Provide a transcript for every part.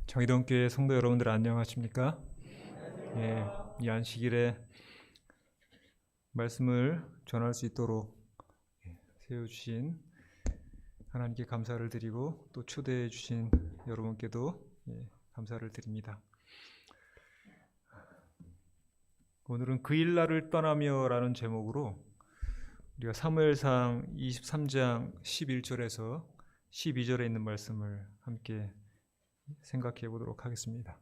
정의동교회 성도 여러분들 안녕하십니까? 이 안식일에 말씀을 전할 수 있도록 세워주신 하나님께 감사를 드리고 또 초대해 주신 여러분께도 감사를 드립니다. 오늘은 그 일날을 떠나며 라는 제목으로 우리가 사무엘상 23장 11절에서 12절에 있는 말씀을 함께 생각해 보도록 하겠습니다.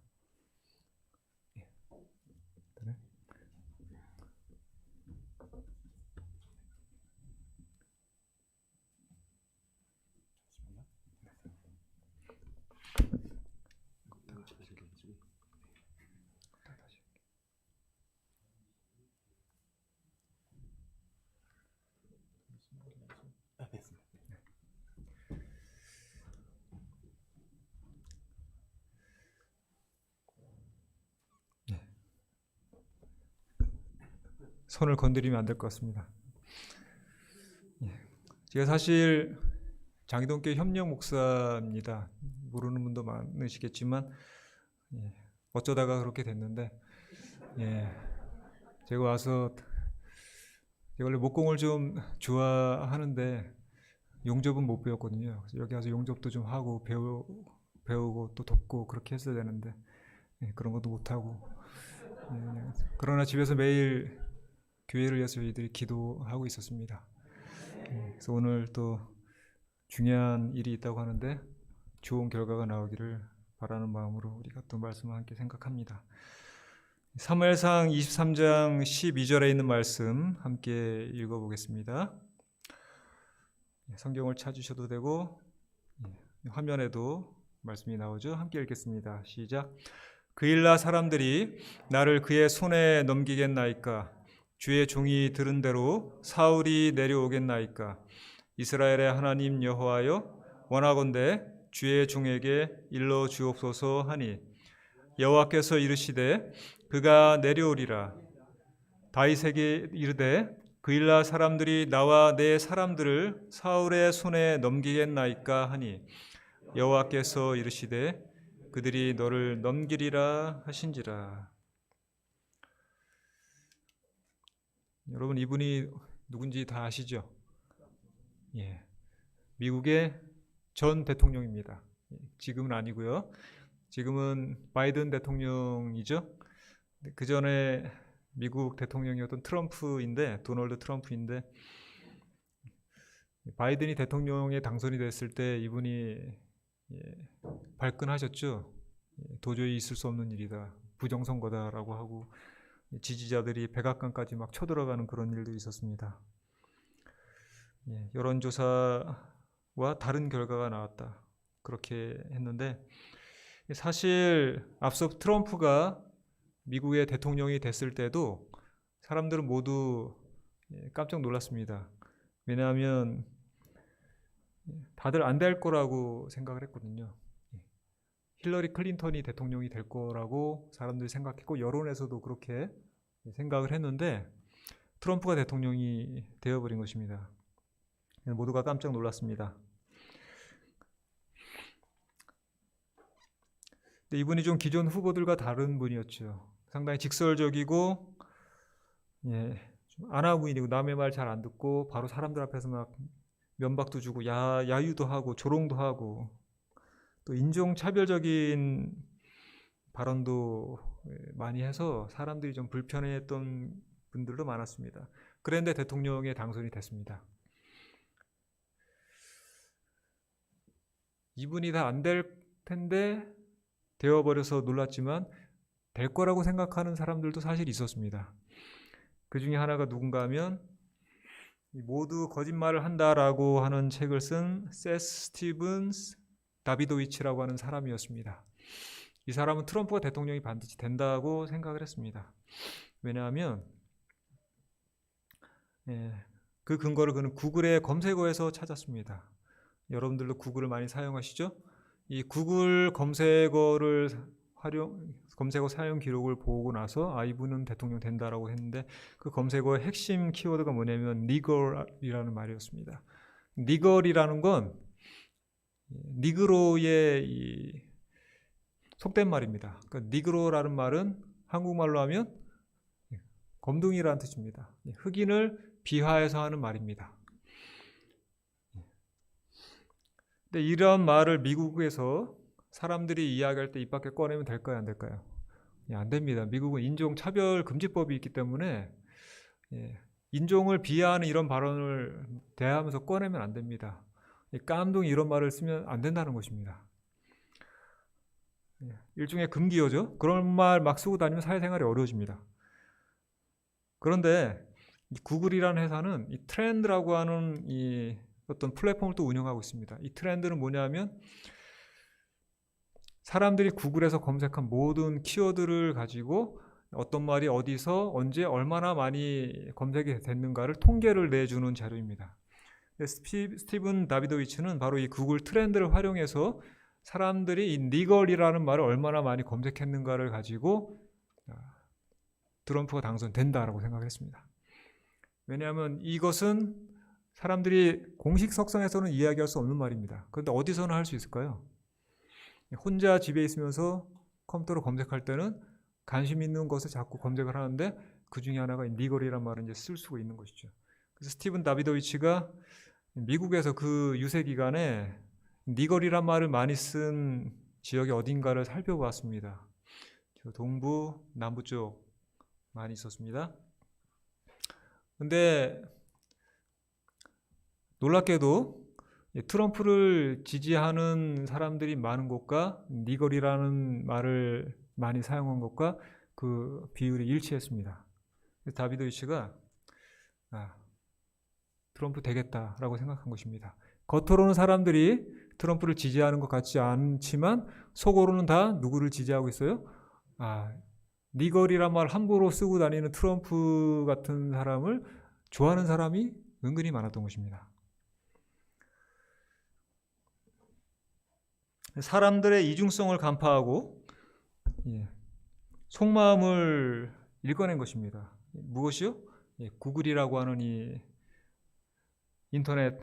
손을 건드리면 안 될 것 같습니다. 제가 사실 장희동교회 협력 목사입니다. 모르는 분도 많으시겠지만 어쩌다가 그렇게 됐는데 제가 와서 제가 원래 목공을 좀 좋아하는데 용접은 못 배웠거든요. 그래서 여기 와서 용접도 좀 하고 배우고 또 돕고 그렇게 했어야 되는데 그런 것도 못하고 그러나 집에서 매일 교회를 위해서 저희들이 기도하고 있었습니다. 그래서 오늘 또 중요한 일이 있다고 하는데 좋은 결과가 나오기를 바라는 마음으로 우리가 또 말씀을 함께 생각합니다. 사무엘상 23장 12절에 있는 말씀 함께 읽어보겠습니다. 성경을 찾으셔도 되고 화면에도 말씀이 나오죠. 함께 읽겠습니다. 시작. 그 일날 사람들이 나를 그의 손에 넘기겠나이까? 주의 종이 들은 대로 사울이 내려오겠나이까? 이스라엘의 하나님 여호와여, 원하건대 주의 종에게 일러 주옵소서 하니 여호와께서 이르시되 그가 내려오리라. 다윗에게 이르되 그 일날 사람들이 나와 내 사람들을 사울의 손에 넘기겠나이까 하니 여호와께서 이르시되 그들이 너를 넘기리라 하신지라. 여러분, 이분이 누군지 다 아시죠? 미국의 전 대통령입니다. 지금은 아니고요. 지금은 바이든 대통령이죠. 그 전에 미국 대통령이었던 트럼프인데, 도널드 트럼프인데, 바이든이 대통령에 당선이 됐을 때 이분이 발끈하셨죠. 도저히 있을 수 없는 일이다, 부정선거다라고 하고 지지자들이 백악관까지 막 쳐들어가는 그런 일도 있었습니다. 여론조사와 다른 결과가 나왔다, 그렇게 했는데 사실 앞서 트럼프가 미국의 대통령이 됐을 때도 사람들은 모두 깜짝 놀랐습니다. 왜냐하면 다들 안 될 거라고 생각을 했거든요. 힐러리 클린턴이 대통령이 될 거라고 사람들이 생각했고 여론에서도 그렇게 생각을 했는데 트럼프가 대통령이 되어버린 것입니다. 모두가 깜짝 놀랐습니다. 근데 이분이 좀 기존 후보들과 다른 분이었죠. 상당히 직설적이고 좀 안하무인이고 남의 말 잘 안 듣고 바로 사람들 앞에서 막 면박도 주고 야유도 하고 조롱도 하고 또 인종차별적인 발언도 많이 해서 사람들이 좀 불편해했던 분들도 많았습니다. 그런데 대통령에 당선이 됐습니다. 이분이 다 안 될 텐데 되어버려서 놀랐지만 될 거라고 생각하는 사람들도 사실 있었습니다. 그 중에 하나가 누군가 하면 모두 거짓말을 한다라고 하는 책을 쓴 세스 스티븐스 다비도위치라고 하는 사람이었습니다. 이 사람은 트럼프가 대통령이 반드시 된다고 생각을 했습니다. 왜냐하면 그 근거를 그는 구글의 검색어에서 찾았습니다. 여러분들도 구글을 많이 사용하시죠? 이 구글 검색어 사용 기록을 보고 나서 이분은 대통령 된다라고 했는데 그 검색어의 핵심 키워드가 뭐냐면 니걸이라는 말이었습니다. 니걸이라는 건 니그로의 속된 말입니다. 그러니까 니그로라는 말은 한국말로 하면 검둥이라는 뜻입니다. 흑인을 비하해서 하는 말입니다. 근데 이런 말을 미국에서 사람들이 이야기할 때 입 밖에 꺼내면 될까요, 안 될까요? 안 됩니다. 미국은 인종차별금지법이 있기 때문에 인종을 비하하는 이런 발언을 대하면서 꺼내면 안 됩니다. 깜둥이 이런 말을 쓰면 안 된다는 것입니다. 일종의 금기어죠. 그런 말 막 쓰고 다니면 사회생활이 어려워집니다. 그런데 이 구글이라는 회사는 이 트렌드라고 하는 이 어떤 플랫폼을 또 운영하고 있습니다. 이 트렌드는 뭐냐면 사람들이 구글에서 검색한 모든 키워드를 가지고 어떤 말이 어디서 언제 얼마나 많이 검색이 됐는가를 통계를 내주는 자료입니다. 스티븐 다비도위치는 바로 이 구글 트렌드를 활용해서 사람들이 이 니걸이라는 말을 얼마나 많이 검색했는가를 가지고 트럼프가 당선된다라고 생각을 했습니다. 왜냐하면 이것은 사람들이 공식 석상에서는 이야기할 수 없는 말입니다. 그런데 어디서는 할 수 있을까요? 혼자 집에 있으면서 컴퓨터로 검색할 때는 관심 있는 것을 자꾸 검색을 하는데 그 중에 하나가 니걸이란 말을 이제 쓸 수가 있는 것이죠. 그래서 스티븐 다비도위치가 미국에서 그 유세 기간에 니걸이란 말을 많이 쓴 지역이 어딘가를 살펴보았습니다. 동부, 남부 쪽 많이 있었습니다. 근데 놀랍게도 트럼프를 지지하는 사람들이 많은 곳과 니걸이라는 말을 많이 사용한 것과 그 비율이 일치했습니다. 다비도위치가 트럼프 되겠다라고 생각한 것입니다. 겉으로는 사람들이 트럼프를 지지하는 것 같지 않지만 속으로는 다 누구를 지지하고 있어요? 니걸이란 말 함부로 쓰고 다니는 트럼프 같은 사람을 좋아하는 사람이 은근히 많았던 것입니다. 사람들의 이중성을 간파하고 속마음을 읽어낸 것입니다. 무엇이요? 구글이라고 하는 이 인터넷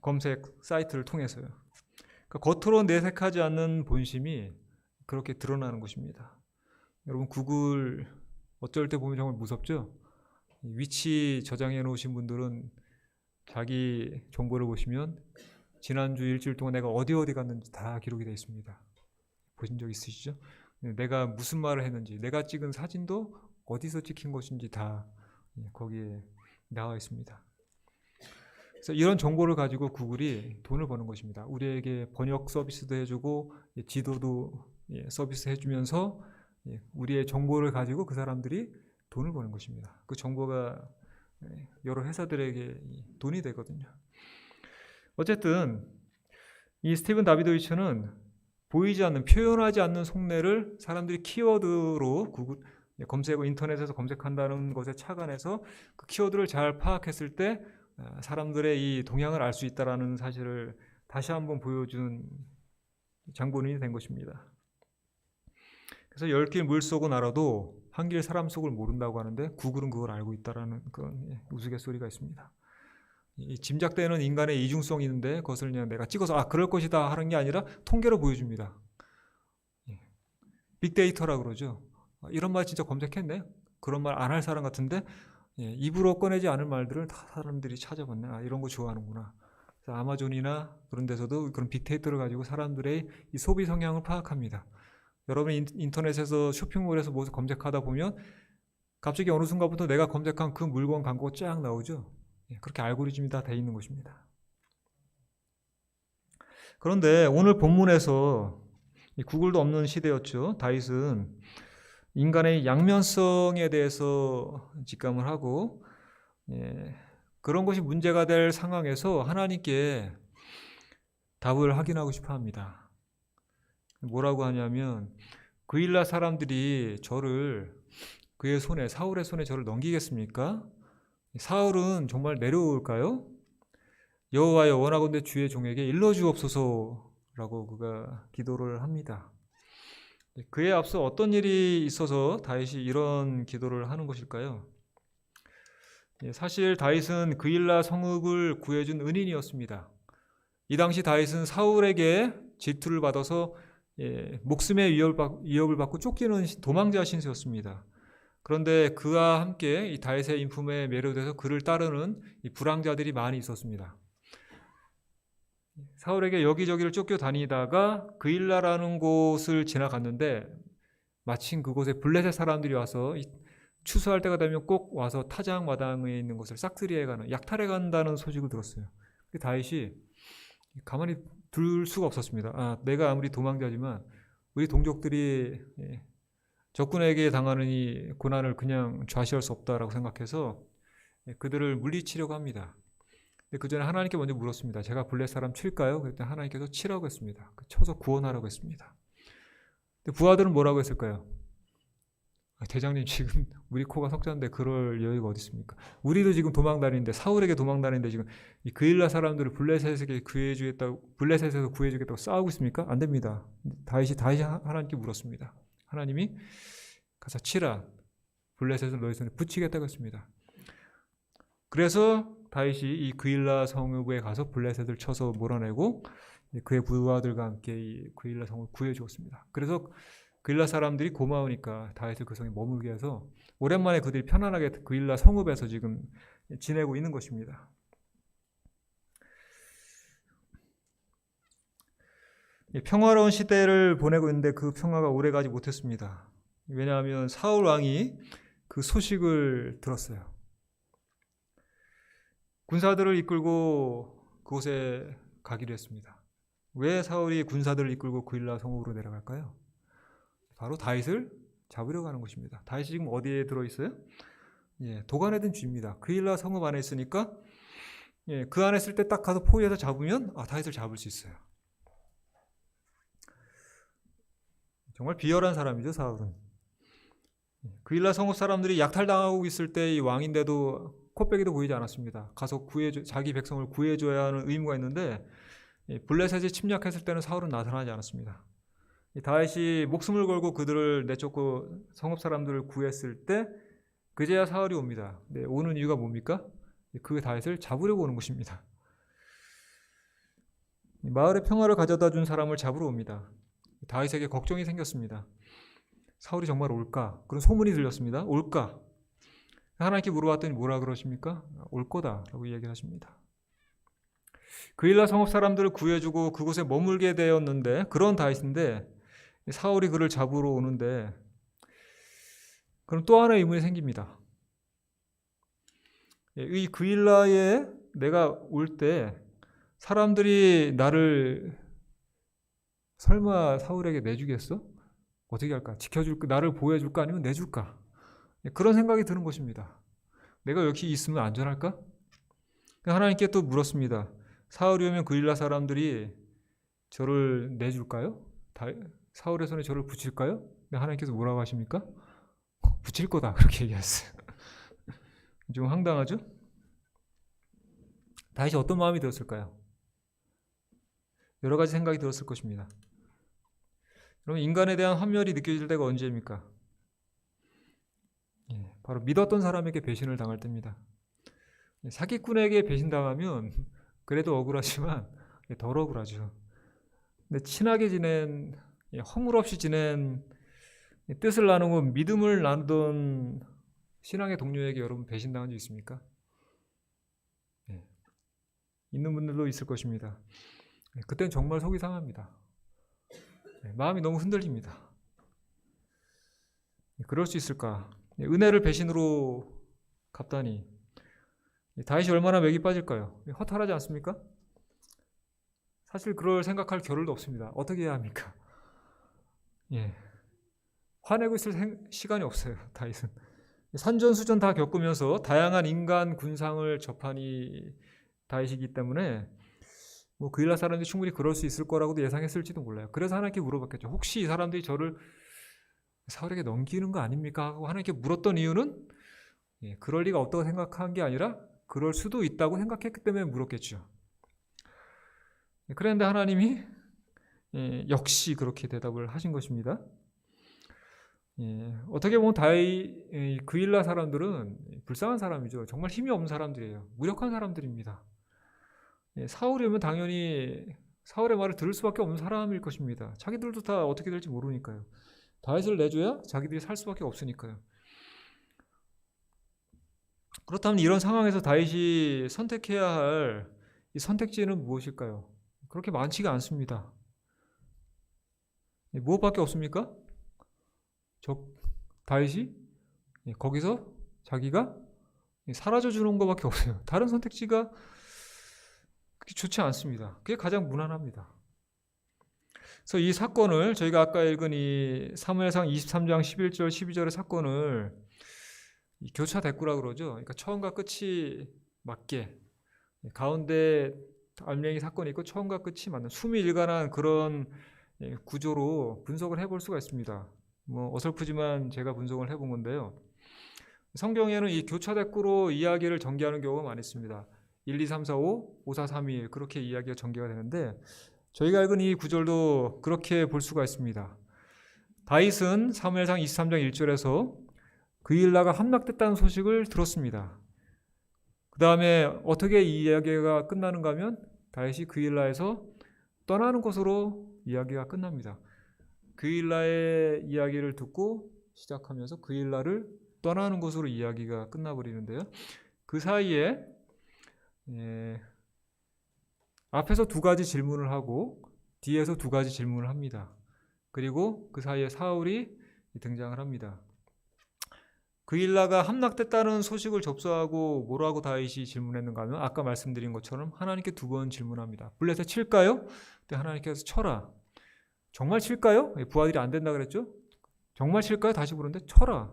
검색 사이트를 통해서요. 그러니까 겉으로 내색하지 않는 본심이 그렇게 드러나는 것입니다. 여러분 구글 어쩔 때 보면 정말 무섭죠? 위치 저장해 놓으신 분들은 자기 정보를 보시면 지난주 일주일 동안 내가 어디 갔는지 다 기록이 되어 있습니다. 보신 적 있으시죠? 내가 무슨 말을 했는지, 내가 찍은 사진도 어디서 찍힌 것인지 다 거기에 나와 있습니다. 그래서 이런 정보를 가지고 구글이 돈을 버는 것입니다. 우리에게 번역 서비스도 해주고 지도도 서비스 해주면서 우리의 정보를 가지고 그 사람들이 돈을 버는 것입니다. 그 정보가 여러 회사들에게 돈이 되거든요. 어쨌든 이 스티븐 다비도위치는 보이지 않는, 표현하지 않는 속내를 사람들이 키워드로 구글 검색어 인터넷에서 검색한다는 것에 착안해서 그 키워드를 잘 파악했을 때 사람들의 이 동향을 알 수 있다는 사실을 다시 한번 보여준 장본인이 된 것입니다. 그래서 10길 물속은 알아도 한 길 사람 속을 모른다고 하는데 구글은 그걸 알고 있다는 그런 우스갯소리가 있습니다. 이 짐작되는 인간의 이중성이 있는데 그것을 그냥 내가 찍어서 그럴 것이다 하는 게 아니라 통계로 보여줍니다. 빅데이터라 그러죠. 이런 말 진짜 검색했네? 그런 말 안 할 사람 같은데 입으로 꺼내지 않을 말들을 다 사람들이 찾아봤네. 이런 거 좋아하는구나. 그래서 아마존이나 그런 데서도 그런 빅데이터를 가지고 사람들의 이 소비 성향을 파악합니다. 여러분이 인터넷에서 쇼핑몰에서 무엇을 검색하다 보면 갑자기 어느 순간부터 내가 검색한 그 물건 광고가 쫙 나오죠. 그렇게 알고리즘이 다 돼 있는 것입니다. 그런데 오늘 본문에서 구글도 없는 시대였죠. 다윗은 인간의 양면성에 대해서 직감을 하고 그런 것이 문제가 될 상황에서 하나님께 답을 확인하고 싶어 합니다. 뭐라고 하냐면 그일라 사람들이 저를 그의 손에, 사울의 손에 저를 넘기겠습니까? 사울은 정말 내려올까요? 여호와여 원하건대 주의 종에게 일러주옵소서라고 그가 기도를 합니다. 그에 앞서 어떤 일이 있어서 다윗이 이런 기도를 하는 것일까요? 사실 다윗은 그일라 성읍을 구해준 은인이었습니다. 이 당시 다윗은 사울에게 질투를 받아서 목숨의 위협을 받고 쫓기는 도망자 신세였습니다. 그런데 그와 함께 이 다윗의 인품에 매료돼서 그를 따르는 이 불황자들이 많이 있었습니다. 사울에게 여기저기를 쫓겨다니다가 그일라라는 곳을 지나갔는데 마침 그곳에 블레셋 사람들이 와서 추수할 때가 되면 꼭 와서 타작 마당에 있는 곳을 싹쓸이해 가는, 약탈해 간다는 소식을 들었어요. 다윗이 가만히 둘 수가 없었습니다. 내가 아무리 도망자지만 우리 동족들이 적군에게 당하는 이 고난을 그냥 좌시할 수 없다라고 생각해서 그들을 물리치려고 합니다. 그 전에 하나님께 먼저 물었습니다. 제가 블레셋 사람 칠까요? 그랬더니 하나님께서 치라고 했습니다. 쳐서 구원하라고 했습니다. 근데 부하들은 뭐라고 했을까요? 대장님, 지금 우리 코가 석자인데 그럴 여유가 어디 있습니까? 우리도 지금 도망다니는데, 사울에게 도망다니는데 지금 이 그일라 사람들을 블레셋에서 구해주겠다고 싸우고 있습니까? 안 됩니다. 다윗이 하나님께 물었습니다. 하나님이 가서 치라, 블레셋을 너희 손에 붙이겠다고 했습니다. 그래서 다윗이 이 그일라 성읍에 가서 블레셋을 쳐서 몰아내고 그의 부하들과 함께 이 그일라 성을 구해주었습니다. 그래서 그일라 사람들이 고마우니까 다윗을 그 성에 머물게 해서 오랜만에 그들이 편안하게 그일라 성읍에서 지금 지내고 있는 것입니다. 평화로운 시대를 보내고 있는데 그 평화가 오래가지 못했습니다. 왜냐하면 사울 왕이 그 소식을 들었어요. 군사들을 이끌고 그곳에 가기로 했습니다. 왜 사울이 군사들을 이끌고 그일라 성읍으로 내려갈까요? 바로 다윗을 잡으려고 하는 것입니다. 다윗이 지금 어디에 들어있어요? 도간에 든 쥐입니다. 그일라 성읍 안에 있으니까 그 안에 있을 때 딱 가서 포위해서 잡으면 다윗을 잡을 수 있어요. 정말 비열한 사람이죠, 사울은. 그일라 성읍 사람들이 약탈당하고 있을 때 이 왕인데도 코빼기도 보이지 않았습니다. 가서 자기 백성을 구해줘야 하는 의무가 있는데 블레셋이 침략했을 때는 사울은 나타나지 않았습니다. 다윗이 목숨을 걸고 그들을 내쫓고 성읍 사람들을 구했을 때 그제야 사울이 옵니다. 오는 이유가 뭡니까? 그 다윗을 잡으려고 오는 것입니다. 마을의 평화를 가져다 준 사람을 잡으러 옵니다. 다윗에게 걱정이 생겼습니다. 사울이 정말 올까? 그런 소문이 들렸습니다. 올까? 하나님께 물어봤더니 뭐라 그러십니까? 올 거다라고 이야기를 하십니다. 그일라 성읍 사람들을 구해주고 그곳에 머물게 되었는데, 그런 다윗인데 사울이 그를 잡으러 오는데, 그럼 또 하나의 의문이 생깁니다. 이 그일라에 내가 올 때 사람들이 나를 설마 사울에게 내주겠어? 어떻게 할까? 지켜줄까? 나를 보호해줄까? 아니면 내줄까? 그런 생각이 드는 것입니다. 내가 여기 있으면 안전할까? 하나님께 또 물었습니다. 사울이 오면 그일라 사람들이 저를 내줄까요? 사울의 손에 저를 붙일까요? 하나님께서 뭐라고 하십니까? 붙일 거다, 그렇게 얘기했어요. 좀 황당하죠? 다윗이 어떤 마음이 들었을까요? 여러 가지 생각이 들었을 것입니다. 여러분, 인간에 대한 환멸이 느껴질 때가 언제입니까? 바로 믿었던 사람에게 배신을 당할 때입니다. 사기꾼에게 배신당하면 그래도 억울하지만 덜 억울하죠. 근데 친하게 지낸, 허물없이 지낸, 뜻을 나누고 믿음을 나누던 신앙의 동료에게 여러분 배신당한 적 있습니까? 있는 분들도 있을 것입니다. 그때는 정말 속이 상합니다. 마음이 너무 흔들립니다. 그럴 수 있을까? 은혜를 배신으로 갚다니. 다윗이 얼마나 맥이 빠질까요? 허탈하지 않습니까? 사실 그럴 생각할 겨를도 없습니다. 어떻게 해야 합니까? 화내고 있을 시간이 없어요, 다윗은. 산전수전 다 겪으면서 다양한 인간 군상을 접하니 다윗이기 때문에 그일라 사람들이 충분히 그럴 수 있을 거라고도 예상했을지도 몰라요. 그래서 하나님께 물어봤겠죠. 혹시 이 사람들이 저를 사울에게 넘기는 거 아닙니까? 하고 하나님께 물었던 이유는 그럴 리가 없다고 생각한 게 아니라 그럴 수도 있다고 생각했기 때문에 물었겠죠. 그런데 하나님이 역시 그렇게 대답을 하신 것입니다. 어떻게 보면 그일라 사람들은 불쌍한 사람이죠. 정말 힘이 없는 사람들이에요. 무력한 사람들입니다. 사울이 오면 당연히 사울의 말을 들을 수밖에 없는 사람일 것입니다. 자기들도 다 어떻게 될지 모르니까요. 다윗을 내줘야 자기들이 살 수밖에 없으니까요. 그렇다면 이런 상황에서 다윗이 선택해야 할 이 선택지는 무엇일까요? 그렇게 많지가 않습니다. 무엇밖에 없습니까? 다윗이 거기서 자기가 사라져 주는 것밖에 없어요. 다른 선택지가 그렇게 좋지 않습니다. 그게 가장 무난합니다. 그래서 이 사건을 저희가 아까 읽은 이 사무엘상 23장 11절 12절의 사건을 교차 대꾸라 그러죠. 그러니까 처음과 끝이 맞게 가운데 알맹이 사건이 있고 처음과 끝이 맞는 숨이 일관한 그런 구조로 분석을 해볼 수가 있습니다. 어설프지만 제가 분석을 해본 건데요. 성경에는 이 교차 대꾸로 이야기를 전개하는 경우가 많이 있습니다. 1, 2, 3, 4, 5, 5, 4, 3, 2 1 그렇게 이야기가 전개가 되는데 저희가 읽은 이 구절도 그렇게 볼 수가 있습니다. 다윗은 사무엘상 23장 1절에서 그일라가 함락됐다는 소식을 들었습니다. 그 다음에 어떻게 이 이야기가 끝나는가 하면 다윗이 그일라에서 떠나는 것으로 이야기가 끝납니다. 그일라의 이야기를 듣고 시작하면서 그일라를 떠나는 것으로 이야기가 끝나버리는데요. 그 사이에 앞에서 두 가지 질문을 하고 뒤에서 두 가지 질문을 합니다. 그리고 그 사이에 사울이 등장을 합니다. 그일라가 함락됐다는 소식을 접수하고 뭐라고 다윗이 질문했는가 하면 아까 말씀드린 것처럼 하나님께 두 번 질문합니다. 블레셋 칠까요? 그때 하나님께서 쳐라. 정말 칠까요? 부하들이 안 된다 그랬죠? 정말 칠까요? 다시 부르는데 쳐라.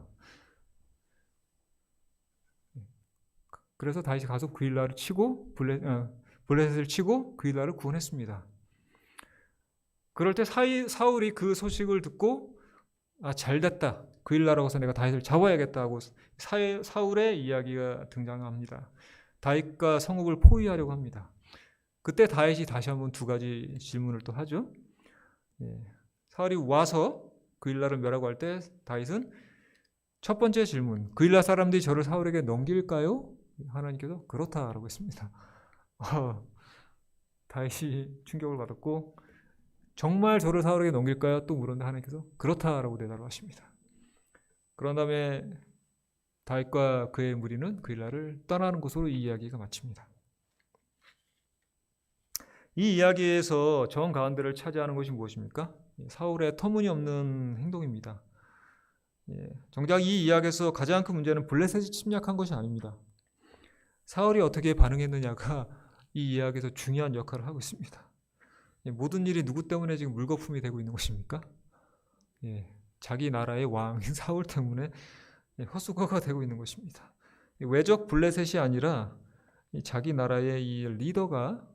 그래서 다윗이 가서 그일라를 치고 블레셋을 치고 그일라를 구원했습니다. 그럴 때 사울이 그 소식을 듣고 잘됐다. 그일라라고 해서 내가 다윗을 잡아야겠다 하고 사울의 이야기가 등장합니다. 다윗과 성읍을 포위하려고 합니다. 그때 다윗이 다시 한번 두 가지 질문을 또 하죠. 사울이 와서 그일라를 멸하고 할 때 다윗은 첫 번째 질문, 그일라 사람들이 저를 사울에게 넘길까요? 하나님께서 그렇다라고 했습니다. 다윗이 충격을 받았고 정말 저를 사울에게 넘길까요? 또 물었는데 하나님께서 그렇다라고 대답을 하십니다. 그런 다음에 다윗과 그의 무리는 그일라를 떠나는 곳으로 이 이야기가 마칩니다. 이 이야기에서 정 가운데를 차지하는 것이 무엇입니까? 사울의 터무니없는 행동입니다. 정작 이 이야기에서 가장 큰 문제는 블레셋이 침략한 것이 아닙니다. 사울이 어떻게 반응했느냐가 이 이야기에서 중요한 역할을 하고 있습니다. 모든 일이 누구 때문에 지금 물거품이 되고 있는 것입니까? 자기 나라의 왕 사울 때문에 헛수고가 되고 있는 것입니다. 외적 블레셋이 아니라 자기 나라의 이 리더가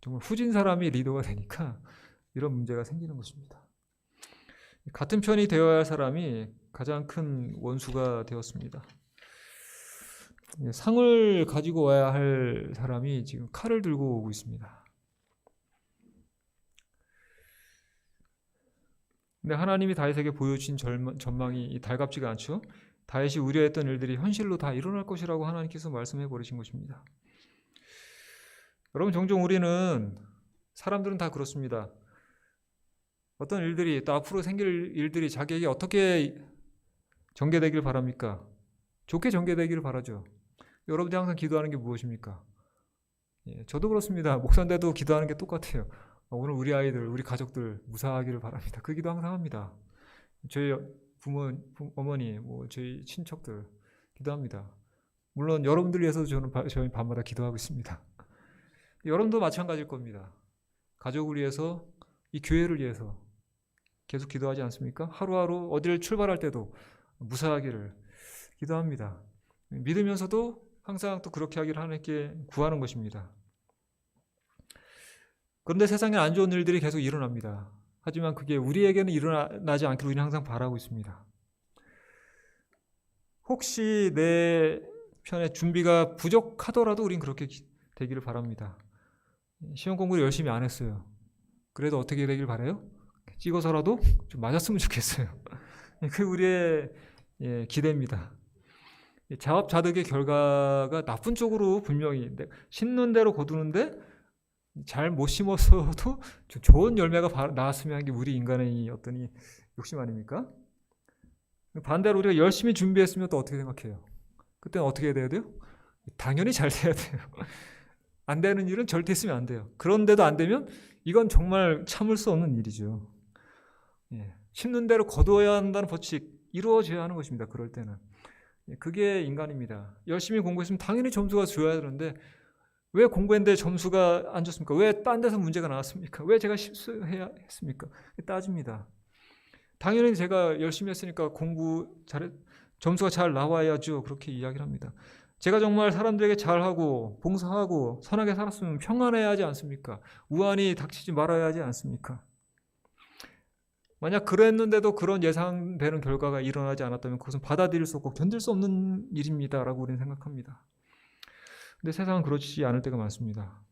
정말 후진 사람이 리더가 되니까 이런 문제가 생기는 것입니다. 같은 편이 되어야 할 사람이 가장 큰 원수가 되었습니다. 상을 가지고 와야 할 사람이 지금 칼을 들고 오고 있습니다. 근데 하나님이 다윗에게 보여주신 전망이 달갑지가 않죠. 다윗이 우려했던 일들이 현실로 다 일어날 것이라고 하나님께서 말씀해 버리신 것입니다. 여러분, 종종 우리는 사람들은 다 그렇습니다. 어떤 일들이 또 앞으로 생길 일들이 자기에게 어떻게 전개되길 바랍니까? 좋게 전개되기를 바라죠. 여러분들이 항상 기도하는 게 무엇입니까? 저도 그렇습니다. 목사인데도 기도하는 게 똑같아요. 오늘 우리 아이들, 우리 가족들 무사하기를 바랍니다. 그 기도 항상 합니다. 저희 어머니, 저희 친척들 기도합니다. 물론 여러분들 위해서도 저희 밤마다 기도하고 있습니다. 여러분도 마찬가지일 겁니다. 가족을 위해서, 이 교회를 위해서 계속 기도하지 않습니까? 하루하루 어디를 출발할 때도 무사하기를 기도합니다. 믿으면서도 항상 또 그렇게 하기를 하나님께 구하는 것입니다. 그런데 세상에 안 좋은 일들이 계속 일어납니다. 하지만 그게 우리에게는 일어나지 않기를 우리는 항상 바라고 있습니다. 혹시 내 편에 준비가 부족하더라도 우린 그렇게 되기를 바랍니다. 시험 공부를 열심히 안 했어요. 그래도 어떻게 되길 바라요? 찍어서라도 좀 맞았으면 좋겠어요. 그게 우리의 기대입니다. 자업자득의 결과가 나쁜 쪽으로 분명히 심는 대로 거두는데 잘 못 심었어도 좋은 열매가 나왔으면 하는 게 우리 인간의 어떤 이 욕심 아닙니까? 반대로 우리가 열심히 준비했으면 또 어떻게 생각해요? 그때는 어떻게 해야 돼요? 당연히 잘 돼야 돼요. 안 되는 일은 절대 있으면 안 돼요. 그런데도 안 되면 이건 정말 참을 수 없는 일이죠. 예, 심는 대로 거두어야 한다는 법칙 이루어져야 하는 것입니다. 그럴 때는. 그게 인간입니다. 열심히 공부했으면 당연히 점수가 줘야 되는데 왜 공부했는데 점수가 안 좋습니까? 왜 딴 데서 문제가 나왔습니까? 왜 제가 실수해야 했습니까? 따집니다. 당연히 제가 열심히 했으니까 점수가 잘 나와야죠. 그렇게 이야기를 합니다. 제가 정말 사람들에게 잘하고 봉사하고 선하게 살았으면 평안해야 하지 않습니까? 우환이 닥치지 말아야 하지 않습니까? 만약 그랬는데도 그런 예상되는 결과가 일어나지 않았다면 그것은 받아들일 수 없고 견딜 수 없는 일입니다라고 우리는 생각합니다. 근데 세상은 그렇지 않을 때가 많습니다.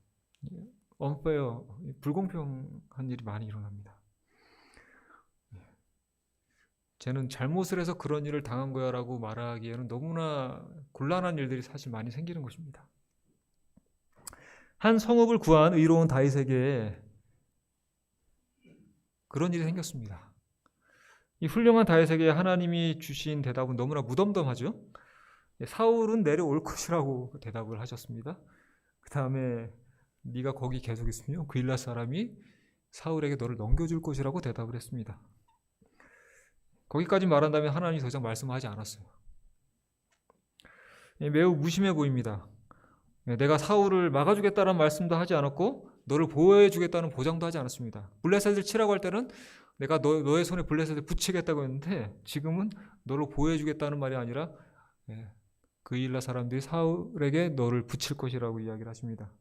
unfair, 불공평한 일이 많이 일어납니다. 쟤는 잘못을 해서 그런 일을 당한 거야 라고 말하기에는 너무나 곤란한 일들이 사실 많이 생기는 것입니다. 한 성읍을 구한 의로운 다윗에게 그런 일이 생겼습니다. 이 훌륭한 다윗에게 하나님이 주신 대답은 너무나 무덤덤하죠. 사울은 내려올 것이라고 대답을 하셨습니다. 그 다음에 네가 거기 계속 있으면 그일라 사람이 사울에게 너를 넘겨줄 것이라고 대답을 했습니다. 거기까지 말한다면 하나님이 더 이상 말씀하지 않았어요. 매우 무심해 보입니다. 내가 사울을 막아주겠다는 말씀도 하지 않았고 너를 보호해주겠다는 보장도 하지 않았습니다. 블레셋을 치라고 할 때는 내가 너의 손에 블레셋을 붙이겠다고 했는데 지금은 너를 보호해주겠다는 말이 아니라 그일라 사람들이 사울에게 너를 붙일 것이라고 이야기를 하십니다.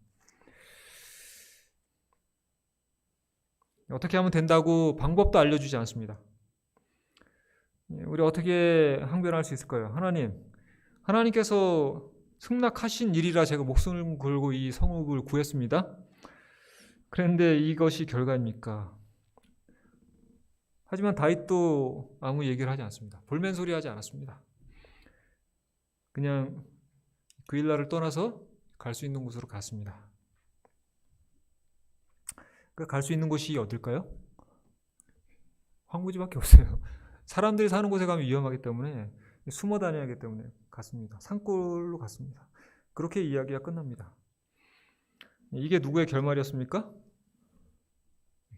어떻게 하면 된다고 방법도 알려주지 않습니다. 우리 어떻게 항변할 수 있을까요? 하나님께서 승낙하신 일이라 제가 목숨을 걸고 이 성읍을 구했습니다. 그런데 이것이 결과입니까? 하지만 다윗도 아무 얘기를 하지 않습니다. 볼멘소리 하지 않았습니다. 그냥 그일라를 떠나서 갈 수 있는 곳으로 갔습니다. 갈 수 있는 곳이 어딜까요? 황무지밖에 없어요. 사람들이 사는 곳에 가면 위험하기 때문에 숨어 다녀야 하기 때문에 갔습니다. 산골로 갔습니다. 그렇게 이야기가 끝납니다. 이게 누구의 결말이었습니까?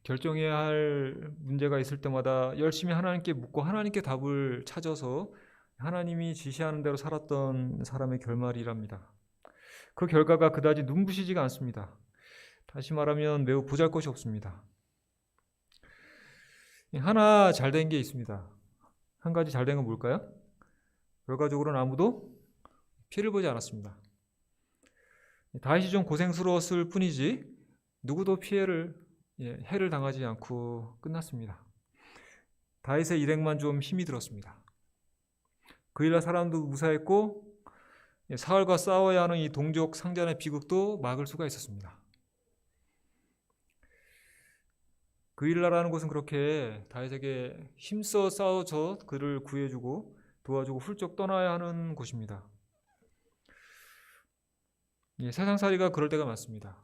결정해야 할 문제가 있을 때마다 열심히 하나님께 묻고 하나님께 답을 찾아서 하나님이 지시하는 대로 살았던 사람의 결말이랍니다. 그 결과가 그다지 눈부시지가 않습니다. 다시 말하면 매우 보잘것이 없습니다. 하나 잘된 게 있습니다. 한 가지 잘된 건 뭘까요? 결과적으로는 아무도 피해를 보지 않았습니다. 다윗이 좀 고생스러웠을 뿐이지 누구도 해를 당하지 않고 끝났습니다. 다윗의 일행만 좀 힘이 들었습니다. 그일라 사람도 무사했고 사울과 싸워야 하는 이 동족 상잔의 비극도 막을 수가 있었습니다. 그일라라는 곳은 그렇게 다윗에게 힘써 싸워서 그를 구해주고 도와주고 훌쩍 떠나야 하는 곳입니다. 세상살이가 그럴 때가 많습니다.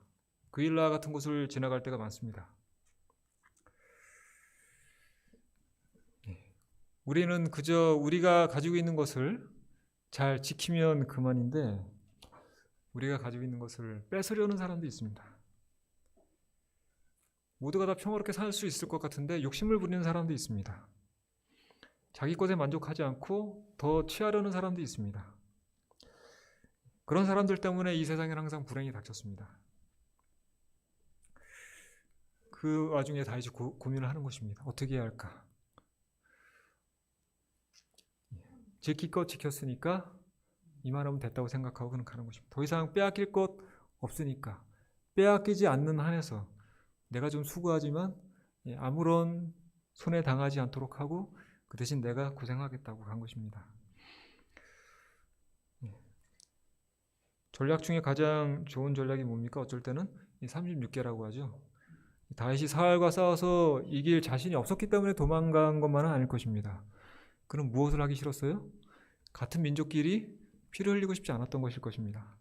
그일라 같은 곳을 지나갈 때가 많습니다. 우리는 그저 우리가 가지고 있는 것을 잘 지키면 그만인데 우리가 가지고 있는 것을 뺏으려는 사람도 있습니다. 모두가 다 평화롭게 살 수 있을 것 같은데 욕심을 부리는 사람도 있습니다. 자기 것에 만족하지 않고 더 취하려는 사람도 있습니다. 그런 사람들 때문에 이 세상에는 항상 불행이 닥쳤습니다. 그 와중에 다윗이 고민을 하는 것입니다. 어떻게 해야 할까? 지킬 것 지켰으니까 이만하면 됐다고 생각하고 그는 가는 것입니다. 더 이상 빼앗길 것 없으니까 빼앗기지 않는 한에서 내가 좀 수고하지만 아무런 손해 당하지 않도록 하고 그 대신 내가 고생하겠다고 간 것입니다. 전략 중에 가장 좋은 전략이 뭡니까? 어쩔 때는 36개라고 하죠. 다윗이 사울과 싸워서 이길 자신이 없었기 때문에 도망간 것만은 아닐 것입니다. 그는 무엇을 하기 싫었어요? 같은 민족끼리 피를 흘리고 싶지 않았던 것일 것입니다.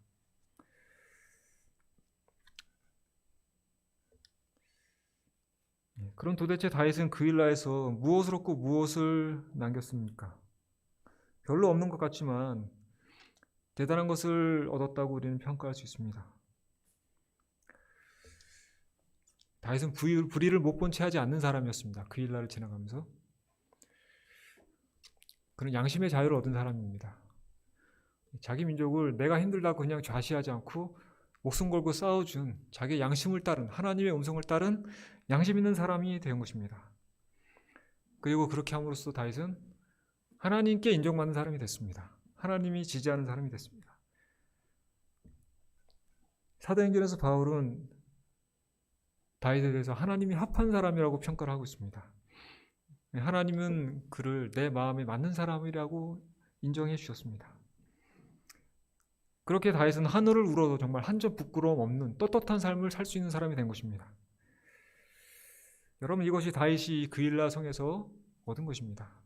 그럼 도대체 다윗은 그일라에서 무엇을 얻고 무엇을 남겼습니까? 별로 없는 것 같지만 대단한 것을 얻었다고 우리는 평가할 수 있습니다. 다윗은 불의를 못 본 채 하지 않는 사람이었습니다. 그일라를 지나가면서. 그는 양심의 자유를 얻은 사람입니다. 자기 민족을 내가 힘들다고 그냥 좌시하지 않고 목숨 걸고 싸워준 자기 양심을 따른, 하나님의 음성을 따른 양심 있는 사람이 된 것입니다. 그리고 그렇게 함으로써 다윗은 하나님께 인정받는 사람이 됐습니다. 하나님이 지지하는 사람이 됐습니다. 사도행전에서 바울은 다윗에 대해서 하나님이 합한 사람이라고 평가를 하고 있습니다. 하나님은 그를 내 마음에 맞는 사람이라고 인정해 주셨습니다. 그렇게 다윗은 하늘을 우러도 정말 한 점 부끄러움 없는 떳떳한 삶을 살 수 있는 사람이 된 것입니다. 여러분, 이것이 다윗이 그일라 성에서 얻은 것입니다.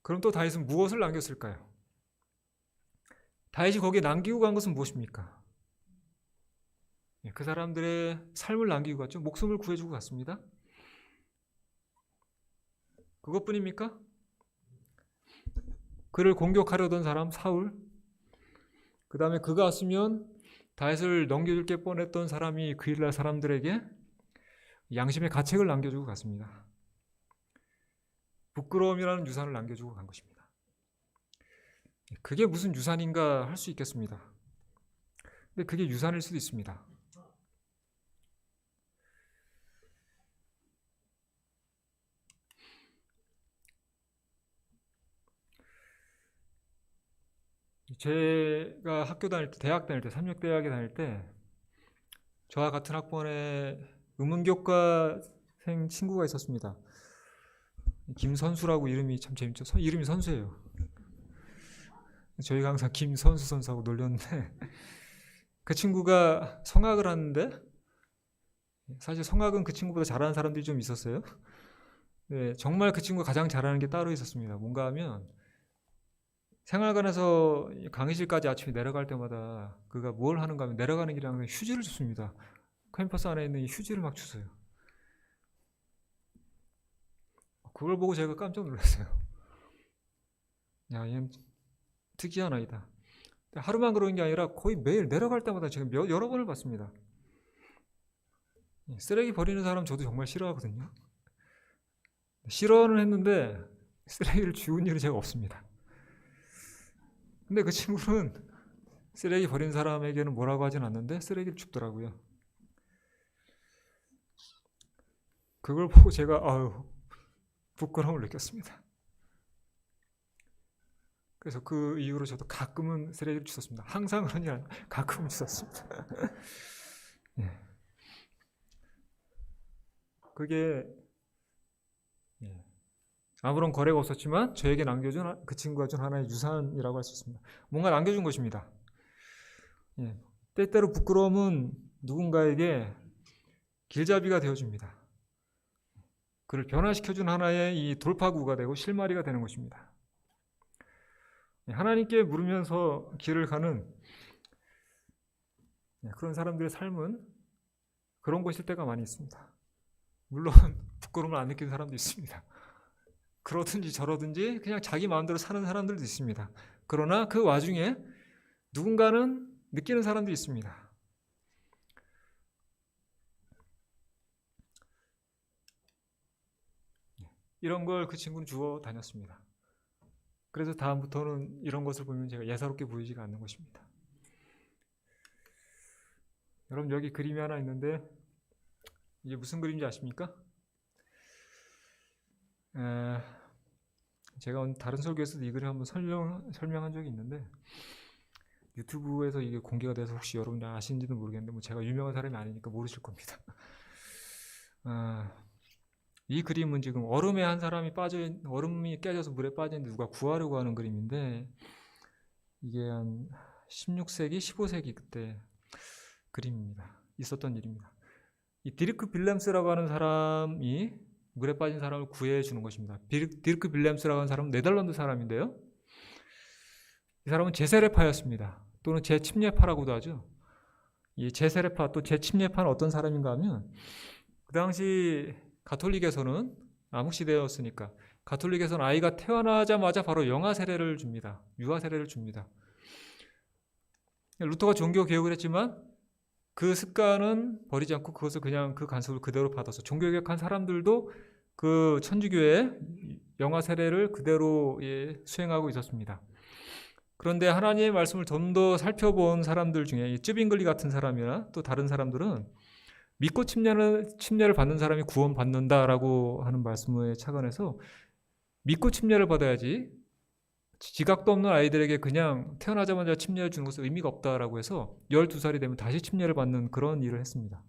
그럼 또 다윗은 무엇을 남겼을까요? 다윗이 거기에 남기고 간 것은 무엇입니까? 그 사람들의 삶을 남기고 갔죠. 목숨을 구해주고 갔습니다. 그것뿐입니까? 그를 공격하려던 사람 사울, 그 다음에 그가 왔으면 다윗을 넘겨줄 게 뻔했던 사람이 그일라 사람들에게 양심의 가책을 남겨주고 갔습니다. 부끄러움이라는 유산을 남겨주고 간 것입니다. 그게 무슨 유산인가 할 수 있겠습니다. 근데 그게 유산일 수도 있습니다. 제가 학교 다닐 때, 대학 다닐 때, 삼육대학에 다닐 때 저와 같은 학번에 음문교과생 친구가 있었습니다. 김선수라고. 이름이 참 재밌죠. 이름이 선수예요. 저희가 항상 김선수 선수하고 놀렸는데 그 친구가 성악을 하는데, 사실 성악은 그 친구보다 잘하는 사람들이 좀 있었어요. 네, 정말 그 친구가 가장 잘하는 게 따로 있었습니다. 뭔가 하면 생활관에서 강의실까지 아침에 내려갈 때마다 그가 뭘 하는가 하면 내려가는 길에 항상 휴지를 줬습니다. 캠퍼스 안에 있는 이 휴지를 막 주세요. 그걸 보고 제가 깜짝 놀랐어요. 야, 얘는 특이한 아이다. 하루만 그런 게 아니라 거의 매일 내려갈 때마다 제가 여러 번을 봤습니다. 쓰레기 버리는 사람 저도 정말 싫어하거든요. 싫어는 했는데 쓰레기를 주운 일은 제가 없습니다. 근데 그 친구는 쓰레기 버린 사람에게는 뭐라고 하진 않는데 쓰레기를 줍더라고요. 그걸 보고 제가 부끄러움을 느꼈습니다. 그래서 그 이후로 저도 가끔은 쓰레기를 주웠습니다. 항상 그런 게 아니라 가끔은 주웠습니다. 예. 그게 아무런 거래가 없었지만 저에게 남겨준, 그 친구가 준 하나의 유산이라고 할 수 있습니다. 뭔가 남겨준 것입니다. 때때로 부끄러움은 누군가에게 길잡이가 되어줍니다. 그를 변화시켜준 하나의 이 돌파구가 되고 실마리가 되는 것입니다. 하나님께 물으면서 길을 가는 그런 사람들의 삶은 그런 것일 때가 많이 있습니다. 물론 부끄러움을 안 느끼는 사람도 있습니다. 그러든지 저러든지 그냥 자기 마음대로 사는 사람들도 있습니다. 그러나 그 와중에 누군가는 느끼는 사람도 있습니다. 이런 걸 그 친구는 주워 다녔습니다. 그래서 다음부터는 이런 것을 보면 제가 예사롭게 보이지가 않는 것입니다. 여러분, 여기 그림이 하나 있는데 이게 무슨 그림인지 아십니까? 제가 다른 설교에서도 이 그림 한번 설명한 적이 있는데 유튜브에서 이게 공개가 돼서 혹시 여러분들 아시는지도 모르겠는데 뭐 제가 유명한 사람이 아니니까 모르실 겁니다. 이 그림은 지금 얼음에 한 사람이 얼음이 깨져서 물에 빠졌는데 누가 구하려고 하는 그림인데 이게 한 16세기, 15세기 그때 그림입니다. 있었던 일입니다. 이 디르크 빌렘스라고 하는 사람이 물에 빠진 사람을 구해주는 것입니다. 디르크 빌렘스라고 하는 사람은 네덜란드 사람인데요. 이 사람은 제세례파였습니다. 또는 재침례파라고도 하죠. 이 제세례파 또 재침례파는 어떤 사람인가 하면 그 당시 가톨릭에서는 암흑시대였으니까 가톨릭에서는 아이가 태어나자마자 바로 영아 세례를 줍니다. 유아 세례를 줍니다. 루터가 종교 개혁을 했지만 그 습관은 버리지 않고 그것을 그냥 그 간섭을 그대로 받아서 종교 개혁한 사람들도 그 천주교의 영아 세례를 그대로 수행하고 있었습니다. 그런데 하나님의 말씀을 좀 더 살펴본 사람들 중에 쯔빙글리 같은 사람이나 또 다른 사람들은 믿고 침례를 받는 사람이 구원받는다라고 하는 말씀에 착안해서 믿고 침례를 받아야지 지각도 없는 아이들에게 그냥 태어나자마자 침례를 주는 것은 의미가 없다라고 해서 12살이 되면 다시 침례를 받는 그런 일을 했습니다.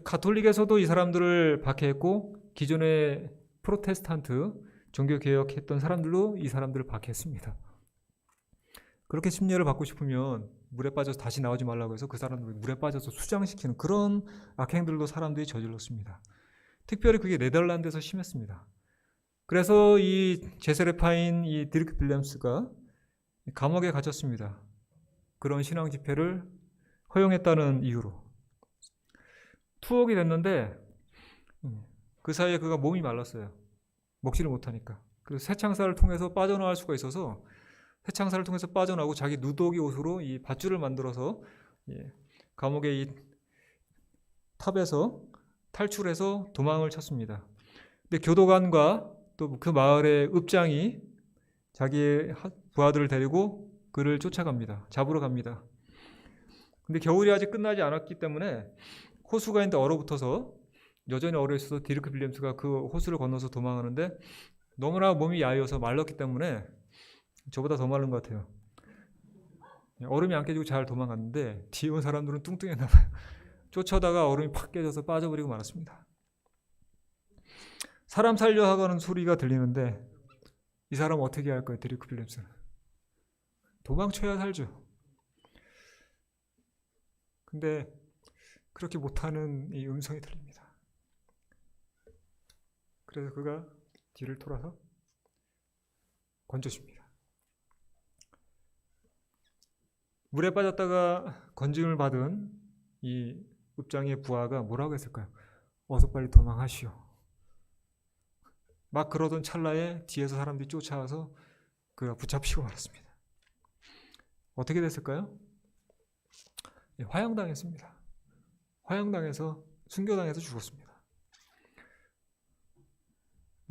가톨릭에서도 이 사람들을 박해했고 기존의 프로테스탄트 종교개혁했던 사람들도 이 사람들을 박해했습니다. 그렇게 침례를 받고 싶으면 물에 빠져서 다시 나오지 말라고 해서 그 사람들을 물에 빠져서 수장시키는 그런 악행들도 사람들이 저질렀습니다. 특별히 그게 네덜란드에서 심했습니다. 그래서 이 제세례파인 이 디르크 빌렘스가 감옥에 갇혔습니다. 그런 신앙 집회를 허용했다는 이유로. 투옥이 됐는데 그 사이에 그가 몸이 말랐어요. 먹지를 못하니까. 그래서 새창살을 통해서 빠져나갈 수가 있어서 새창살을 통해서 빠져나오고 자기 누더기 옷으로 이 밧줄을 만들어서 감옥의 이 탑에서 탈출해서 도망을 쳤습니다. 근데 교도관과 또 그 마을의 읍장이 자기의 부하들을 데리고 그를 쫓아갑니다. 잡으러 갑니다. 근데 겨울이 아직 끝나지 않았기 때문에 호수가 있는데 얼어붙어서 여전히 얼어 있어서 디르크 빌렘스가 그 호수를 건너서 도망하는데 너무나 몸이 야여서 말랐기 때문에 저보다 더 마른 것 같아요. 얼음이 안 깨지고 잘 도망갔는데 뒤에 온 사람들은 뚱뚱했나 봐요. 쫓아다가 얼음이 팍 깨져서 빠져버리고 말았습니다. 사람 살려 하는 소리가 들리는데 이 사람 어떻게 할 거예요? 디르크 빌렘스는 도망쳐야 살죠. 근데 그렇게 못하는 이 음성이 들립니다. 그래서 그가 뒤를 돌아서 건져줍니다. 물에 빠졌다가 건짐을 받은 이 읍장의 부하가 뭐라고 했을까요? 어서 빨리 도망하시오. 막 그러던 찰나에 뒤에서 사람들이 쫓아와서 그가 붙잡히고 말았습니다. 어떻게 됐을까요? 화형당했습니다. 화형당해서 순교당해서 죽었습니다.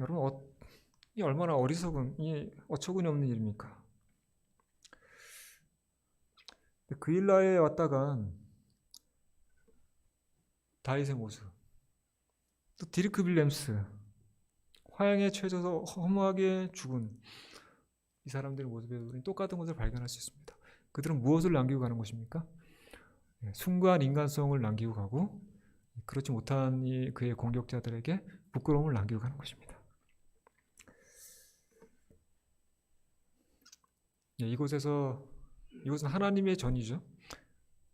여러분 이 얼마나 어리석은 이 어처구니 없는 일입니까? 그일라에 왔다간 다윗의 모습, 또 디르크 빌렘스 화형에 처해져서 허무하게 죽은 이 사람들의 모습에 우리는 똑같은 것을 발견할 수 있습니다. 그들은 무엇을 남기고 가는 것입니까? 숭고한 인간성을 남기고 가고 그렇지 못한 그의 공격자들에게 부끄러움을 남기고 가는 것입니다. 이곳은 하나님의 전이죠.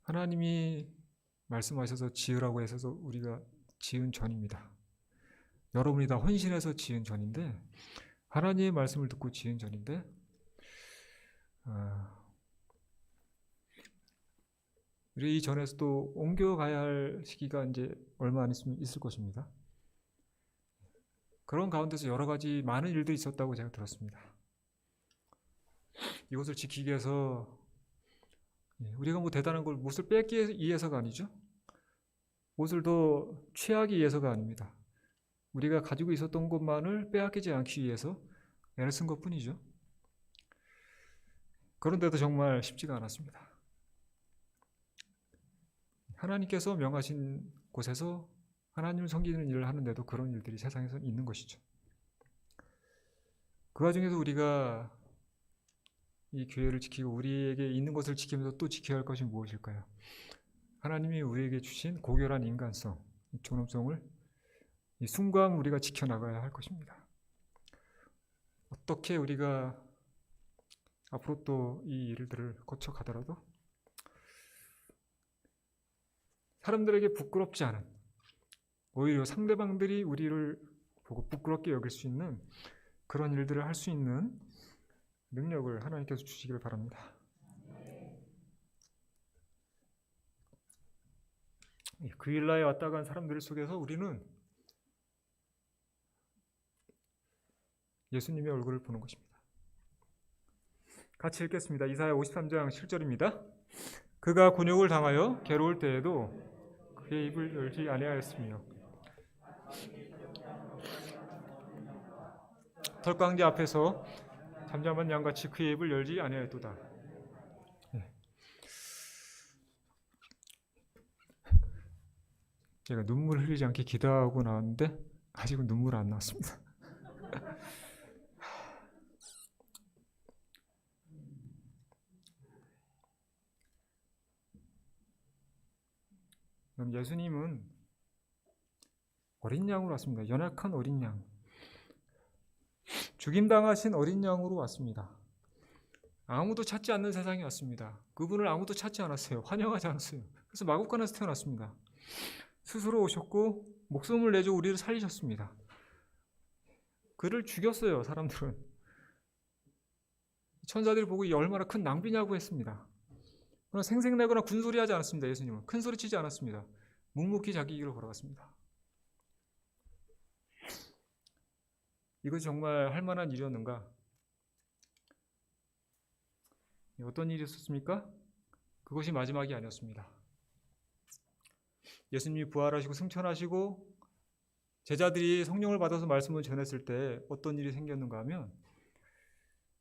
하나님이 말씀하셔서 지으라고 하셔서 우리가 지은 전입니다. 여러분이 다 헌신해서 지은 전인데 하나님의 말씀을 듣고 지은 전인데 우리 이 전에서도 옮겨가야 할 시기가 이제 얼마 안 있으면 있을 것입니다. 그런 가운데서 여러 가지 많은 일들이 있었다고 제가 들었습니다. 이것을 지키기 위해서 우리가 뭐 대단한 걸 못을 뺏기 위해서가 아니죠. 못을 더 취하기 위해서가 아닙니다. 우리가 가지고 있었던 것만을 빼앗기지 않기 위해서 애를 쓴 것뿐이죠. 그런데도 정말 쉽지가 않았습니다. 하나님께서 명하신 곳에서 하나님을 섬기는 일을 하는데도 그런 일들이 세상에서 있는 것이죠. 그 와중에서 우리가 이 교회를 지키고 우리에게 있는 것을 지키면서 또 지켜야 할 것이 무엇일까요? 하나님이 우리에게 주신 고결한 인간성, 존엄성을 이 숭고함 우리가 지켜나가야 할 것입니다. 어떻게 우리가 앞으로 또 이 일들을 거쳐가더라도 사람들에게 부끄럽지 않은, 오히려 상대방들이 우리를 보고 부끄럽게 여길 수 있는 그런 일들을 할 수 있는 능력을 하나님께서 주시기를 바랍니다. 그 일라에 왔다 간 사람들 속에서 우리는 예수님의 얼굴을 보는 것입니다. 같이 읽겠습니다. 이사야 53장 7절입니다. 그가 곤욕을 당하여 괴로울 때에도 그의 입을 열지 아니하였으며 털광지 앞에서 잠잠한 양같이 그의 입을 열지 아니하였도다. 제가 눈물 흘리지 않게 기도하고 나왔는데 아직은 눈물 안 나왔습니다. 예수님은 어린 양으로 왔습니다. 연약한 어린 양, 죽임당하신 어린 양으로 왔습니다. 아무도 찾지 않는 세상에 왔습니다. 그분을 아무도 찾지 않았어요. 환영하지 않았어요. 그래서 마구간에서 태어났습니다. 스스로 오셨고 목숨을 내줘 우리를 살리셨습니다. 그를 죽였어요. 사람들은 천사들이 보고 이 얼마나 큰 낭비냐고 했습니다. 그러나 생색내거나 군소리하지 않았습니다. 예수님은 큰 소리 치지 않았습니다. 묵묵히 자기 길을 걸어갔습니다. 이것이 정말 할 만한 일이었는가? 어떤 일이 있었습니까? 그것이 마지막이 아니었습니다. 예수님이 부활하시고 승천하시고 제자들이 성령을 받아서 말씀을 전했을 때 어떤 일이 생겼는가 하면,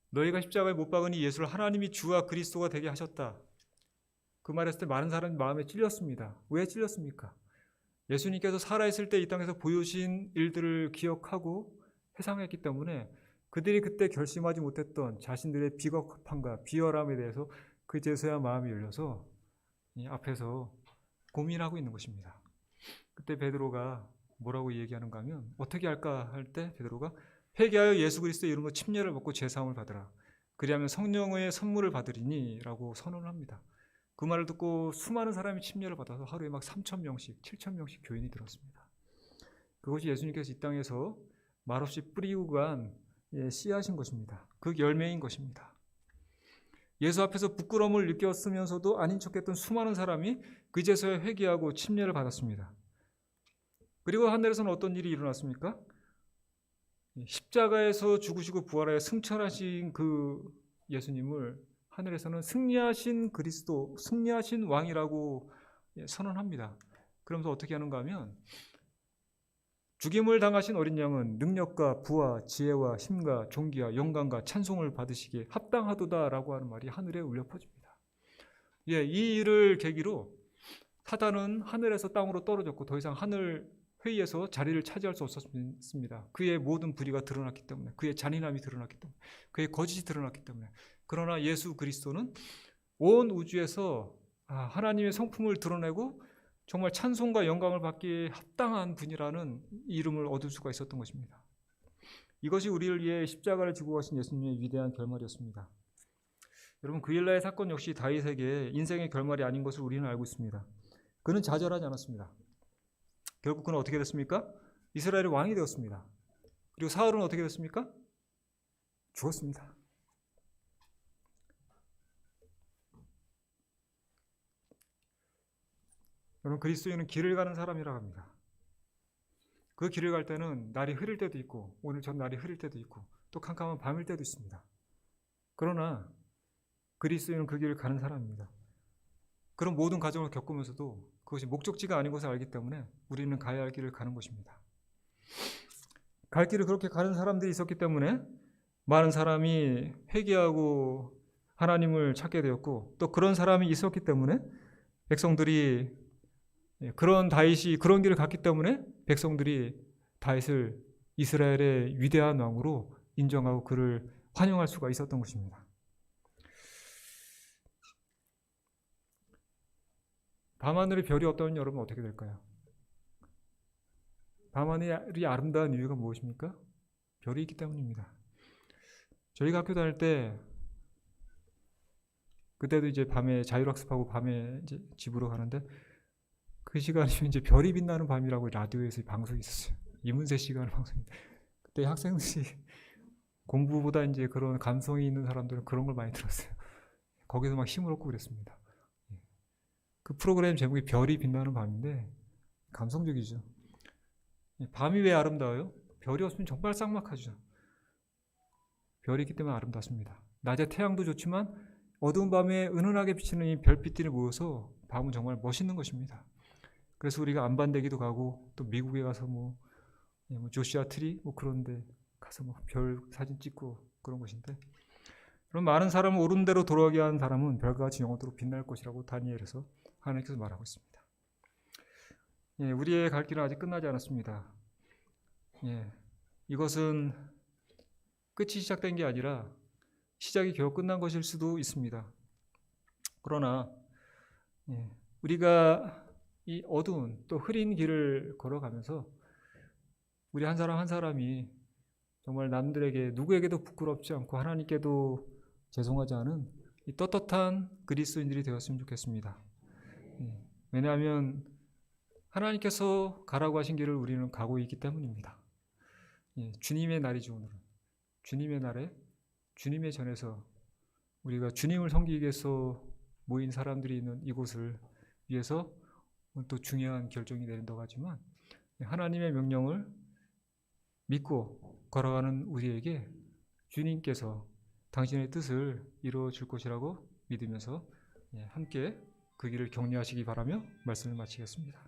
너희가 십자가에 못 박으니 예수를 하나님이 주와 그리스도가 되게 하셨다. 그 말했을 때 많은 사람이 마음에 찔렸습니다. 왜 찔렸습니까? 예수님께서 살아있을 때 이 땅에서 보여주신 일들을 기억하고 회상했기 때문에 그들이 그때 결심하지 못했던 자신들의 비겁함과 비열함에 대해서 그제서야 마음이 열려서 이 앞에서 고민하고 있는 것입니다. 그때 베드로가 뭐라고 얘기하는가 하면, 어떻게 할까 할 때 베드로가 회개하여 예수 그리스도의 이름으로 침례를 받고 죄사함을 받으라. 그리하면 성령의 선물을 받으리니 라고 선언을 합니다. 그 말을 듣고 수많은 사람이 침례를 받아서 하루에 막 3,000명씩 7,000명씩 교인이 들었습니다. 그것이 예수님께서 이 땅에서 말없이 뿌리고 간 씨앗인 것입니다. 그 열매인 것입니다. 예수 앞에서 부끄러움을 느꼈으면서도 아닌 척했던 수많은 사람이 그제서야 회개하고 침례를 받았습니다. 그리고 하늘에서는 어떤 일이 일어났습니까? 십자가에서 죽으시고 부활하여 승천하신 그 예수님을 하늘에서는 승리하신 그리스도, 승리하신 왕이라고 선언합니다. 그러면서 어떻게 하는가 하면, 죽임을 당하신 어린 양은 능력과 부와 지혜와 힘과 존귀와 영광과 찬송을 받으시기에 합당하도다라고 하는 말이 하늘에 울려 퍼집니다. 이 일을 계기로 사단은 하늘에서 땅으로 떨어졌고 더 이상 하늘 회의에서 자리를 차지할 수 없었습니다. 그의 모든 불의가 드러났기 때문에, 그의 잔인함이 드러났기 때문에, 그의 거짓이 드러났기 때문에. 그러나 예수 그리스도는 온 우주에서 하나님의 성품을 드러내고 정말 찬송과 영광을 받기에 합당한 분이라는 이름을 얻을 수가 있었던 것입니다. 이것이 우리를 위해 십자가를 지고 가신 예수님의 위대한 결말이었습니다. 여러분, 그 일라의 사건 역시 다윗에게 인생의 결말이 아닌 것을 우리는 알고 있습니다. 그는 좌절하지 않았습니다. 결국 그는 어떻게 됐습니까? 이스라엘의 왕이 되었습니다. 그리고 사울은 어떻게 됐습니까? 죽었습니다. 여러분, 그리스도인은 길을 가는 사람이라고 합니다. 그 길을 갈 때는 날이 흐릴 때도 있고, 오늘 전 날이 흐릴 때도 있고, 또 캄캄한 밤일 때도 있습니다. 그러나 그리스도인은 그 길을 가는 사람입니다. 그런 모든 과정을 겪으면서도 그것이 목적지가 아닌 것을 알기 때문에 우리는 가야 할 길을 가는 것입니다. 갈 길을 그렇게 가는 사람들이 있었기 때문에 많은 사람이 회개하고 하나님을 찾게 되었고, 또 그런 사람이 있었기 때문에 백성들이, 그런 다윗이 그런 길을 갔기 때문에 백성들이 다윗을 이스라엘의 위대한 왕으로 인정하고 그를 환영할 수가 있었던 것입니다. 밤하늘에 별이 없다면 여러분 어떻게 될까요? 밤하늘이 아름다운 이유가 무엇입니까? 별이 있기 때문입니다. 저희가 학교 다닐 때 그때도 이제 밤에 자율학습하고 밤에 이제 집으로 가는데, 그 시간이면 이제 별이 빛나는 밤이라고 라디오에서 방송이 있었어요. 이문세 씨가 하는 방송인데, 그때 학생들이 공부보다 이제 그런 감성이 있는 사람들은 그런 걸 많이 들었어요. 거기서 막 힘을 얻고 그랬습니다. 그 프로그램 제목이 별이 빛나는 밤인데 감성적이죠. 밤이 왜 아름다워요? 별이 없으면 정말 삭막하죠. 별이 있기 때문에 아름답습니다. 낮에 태양도 좋지만 어두운 밤에 은은하게 비치는 이 별빛들이 모여서 밤은 정말 멋있는 것입니다. 그래서 우리가 안반대기도 가고 또 미국에 가서 뭐 조시아 트리 뭐 그런데 가서 뭐 별 사진 찍고 그런 것인데, 그럼 많은 사람을 옳은 대로 돌아가게 한 사람은 별과 같이 영원토록 빛날 것이라고 다니엘에서 하나님께서 말하고 있습니다. 우리의 갈 길은 아직 끝나지 않았습니다. 이것은 끝이 시작된 게 아니라 시작이 겨우 끝난 것일 수도 있습니다. 그러나 우리가 이 어두운 또 흐린 길을 걸어가면서 우리 한 사람 한 사람이 정말 남들에게 누구에게도 부끄럽지 않고 하나님께도 죄송하지 않은 이 떳떳한 그리스도인들이 되었으면 좋겠습니다. 왜냐하면 하나님께서 가라고 하신 길을 우리는 가고 있기 때문입니다. 주님의 날이죠. 오늘은 주님의 날에 주님의 전에서 우리가 주님을 섬기기 위해서 모인 사람들이 있는 이곳을 위해서 또 중요한 결정이 내린다고 하지만, 하나님의 명령을 믿고 걸어가는 우리에게 주님께서 당신의 뜻을 이루어 줄 것이라고 믿으면서 함께 그 길을 격려하시기 바라며 말씀을 마치겠습니다.